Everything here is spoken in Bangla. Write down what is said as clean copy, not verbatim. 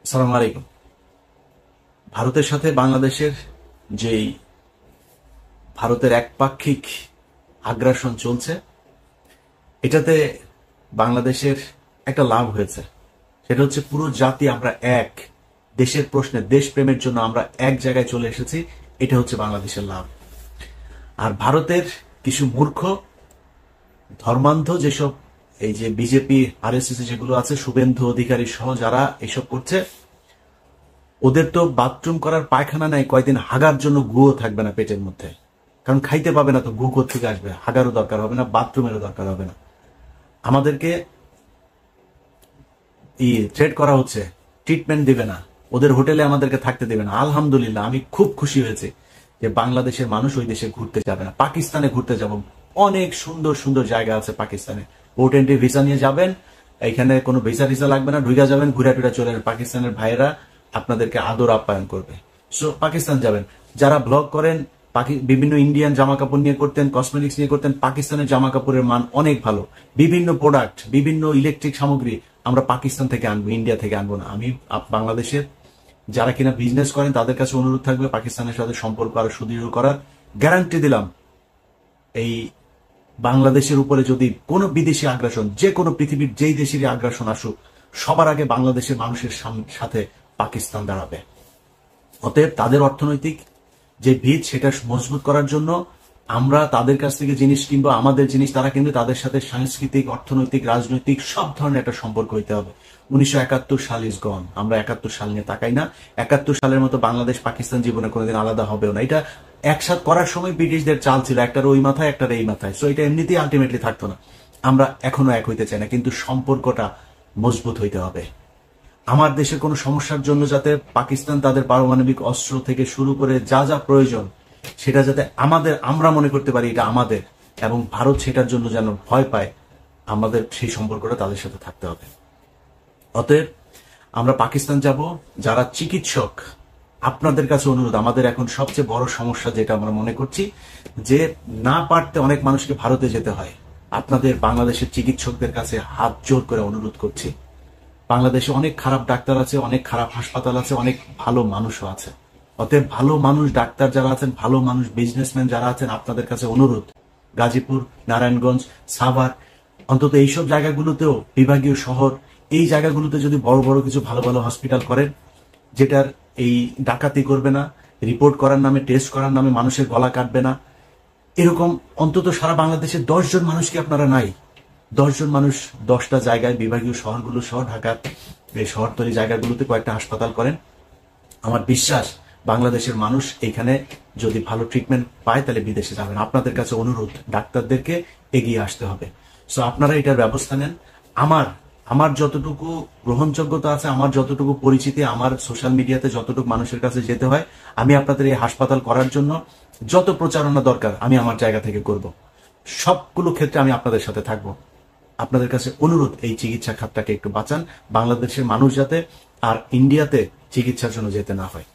আসসালামু আলাইকুম। ভারতের সাথে বাংলাদেশের যেই ভারতের একপাক্ষিক আগ্রাসন চলছে, এটাতে বাংলাদেশের একটা লাভ হয়েছে। সেটা হচ্ছে পুরো জাতি আমরা এক, দেশের প্রশ্নে দেশপ্রেমের জন্য আমরা এক জায়গায় চলে এসেছি। এটা হচ্ছে বাংলাদেশের লাভ। আর ভারতের কিছু মূর্খ ধর্মান্ধ যেসব এই যে বিজেপি আরএসএস যেগুলো আছে, শুভেন্দু অধিকারী সহ যারা এসব করছে, ওদের তো বাথরুম করার পায়খানা নাই, কয়দিন হাগার জন্য গুও থাকবে না পেটের মধ্যে। কারণ খাইতে পাবে না তো গু কোত্থেকে আসবে? হাগারও দরকার হবে না, বাথরুমেরও দরকার হবে না। আমাদেরকে থ্রেট করা হচ্ছে, ট্রিটমেন্ট দিবে না, ওদের হোটেলে আমাদেরকে থাকতে দেবে না। আলহামদুলিল্লাহ, আমি খুব খুশি হয়েছে যে বাংলাদেশের মানুষ ওই দেশে ঘুরতে যাবে না। পাকিস্তানে ঘুরতে যাব, অনেক সুন্দর সুন্দর জায়গা আছে পাকিস্তানে। পোর্ট এন্ট্রি ভিসা নিয়ে যাবেন, এখানে কোনো ভিসা টিসা লাগবে না, ঢুকে যাবেন, ঘুরে টুরে চলে যাবেন। পাকিস্তানের ভাইয়েরা আপনাদেরকে আদর আপ্যায়ন করবে। সো পাকিস্তান যাবেন। যারা ব্লগ করেন, বিভিন্ন ইন্ডিয়ান জামা কাপড় নিয়ে করতেন, কসমেটিক্স নিয়ে করতেন, পাকিস্তানের জামা কাপড়ের মান অনেক ভালো। বিভিন্ন প্রোডাক্ট, বিভিন্ন ইলেকট্রিক সামগ্রী আমরা পাকিস্তান থেকে আনবো, ইন্ডিয়া থেকে আনবো না। আমি বাংলাদেশের যারা কিনা বিজনেস করেন তাদের কাছে অনুরোধ থাকবে পাকিস্তানের সাথে সম্পর্ক আরো সুদৃঢ় করার। গ্যারান্টি দিলাম, এই বাংলাদেশের উপরে যদি কোনো বিদেশি আগ্রাসন, যে কোনো পৃথিবীর যেই দেশেরই আগ্রাসন আসুক, সবার আগে বাংলাদেশের মানুষের সাথে পাকিস্তান দাঁড়াবে। অতএব তাদের অর্থনৈতিক যে ভিত, সেটা মজবুত করার জন্য আমরা তাদের কাছ থেকে জিনিস কিনবো, আমাদের জিনিস তারা কিনবে, তাদের সাথে সাংস্কৃতিক, অর্থনৈতিক, রাজনৈতিক সব ধরনের একটা সম্পর্ক হইতে হবে। 1971 সাল ইজ গন। আমরা 71 সাল নিয়ে তাকাই না। 71 সালের মতো বাংলাদেশ পাকিস্তান জীবনে কোনোদিন আলাদা হবেও না। এটা একসাথ করার সময় ব্রিটিশদের চাল ছিল, একটার ওই মাথায় একটার এই মাথায়। সো এটা এমনিতেই আলটিমেটলি থাকতো না। আমরা এখনো এক হইতে চাই না, কিন্তু সম্পর্কটা মজবুত হইতে হবে। আমার দেশের কোনো সমস্যার জন্য যাতে পাকিস্তান তাদের পারমাণবিক অস্ত্র থেকে শুরু করে যা যা প্রয়োজন, সেটা যাতে আমরা মনে করতে পারি এটা আমাদের, এবং ভারত সেটার জন্য যেন ভয় পায়, আমাদের সেই সম্পর্কটা তাদের সাথে থাকতে হবে। অতএব আমরা পাকিস্তান যাব। যারা চিকিৎসক, আপনাদের কাছে অনুরোধ, আমাদের এখন সবচেয়ে বড় সমস্যা যেটা আমরা মনে করছি, যে না পারতে অনেক মানুষকে ভারতে যেতে হয়। আপনাদের বাংলাদেশের চিকিৎসকদের কাছে হাত জোর করে অনুরোধ করছি, বাংলাদেশে অনেক খারাপ ডাক্তার আছে, অনেক খারাপ হাসপাতাল আছে, অনেক ভালো মানুষও আছে। অতএব ভালো মানুষ ডাক্তার যারা আছেন, ভালো মানুষ বিজনেসম্যান যারা আছেন, আপনাদের কাছে অনুরোধ, গাজীপুর, নারায়ণগঞ্জ, সাভার, অন্তত এইসব জায়গাগুলোতেও, বিভাগীয় শহর, এই জায়গাগুলোতে যদি বড় বড় কিছু ভালো ভালো হসপিটাল করেন, যেটার এই ডাকাতি করবে না, রিপোর্ট করার নামে, টেস্ট করার নামে মানুষের গলা কাটবে না, এরকম অন্তত সারা বাংলাদেশে 10 জন মানুষকে আপনারা নাই, 10 জন মানুষ 10টা জায়গায়, বিভাগীয় শহরগুলো সহ ঢাকার এই শহরতলি জায়গাগুলোতে কয়েকটা হাসপাতাল করেন। আমার বিশ্বাস বাংলাদেশের মানুষ এখানে যদি ভালো ট্রিটমেন্ট পায় তাহলে বিদেশে যাবেন। আপনাদের কাছে অনুরোধ, ডাক্তারদেরকে এগিয়ে আসতে হবে। সো আপনারা এটার ব্যবস্থা নেন। আমার যতটুকু গ্রহণযোগ্যতা আছে, আমার যতটুকু পরিচিতি, আমার সোশ্যাল মিডিয়াতে যতটুকু মানুষের কাছে যেতে হয়, আমি আপনাদের এই হাসপাতাল করার জন্য যত প্রচারণা দরকার আমি আমার জায়গা থেকে করব। সবগুলো ক্ষেত্রে আমি আপনাদের সাথে থাকবো। আপনাদের কাছে অনুরোধ, এই চিকিৎসা খাতটাকে একটু বাঁচান, বাংলাদেশের মানুষ যাতে আর ইন্ডিয়াতে চিকিৎসার জন্য যেতে না হয়।